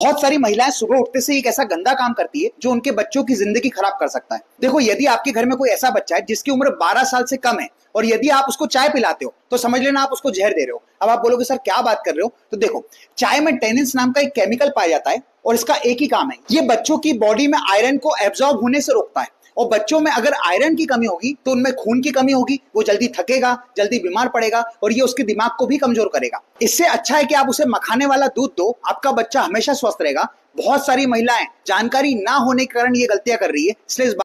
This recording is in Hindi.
बहुत सारी महिलाएं सुबह उठते से एक ऐसा गंदा काम करती है जो उनके बच्चों की जिंदगी खराब कर सकता है। देखो, यदि आपके घर में कोई ऐसा बच्चा है जिसकी उम्र 12 साल से कम है और यदि आप उसको चाय पिलाते हो तो समझ लेना आप उसको जहर दे रहे हो। अब आप बोलोगे सर क्या बात कर रहे हो, तो देखो, चाय में टेनिन्स नाम का एक केमिकल पाया जाता है और इसका एक ही काम है, ये बच्चों की बॉडी में आयरन को एब्जॉर्ब होने से रोकता है। और बच्चों में अगर आयरन की कमी होगी तो उनमें खून की कमी होगी, वो जल्दी थकेगा, जल्दी बीमार पड़ेगा और ये उसके दिमाग को भी कमजोर करेगा। इससे अच्छा है कि आप उसे मखाने वाला दूध दो, आपका बच्चा हमेशा स्वस्थ रहेगा। बहुत सारी महिलाएं जानकारी ना होने के कारण ये गलतियां कर रही है, इसलिए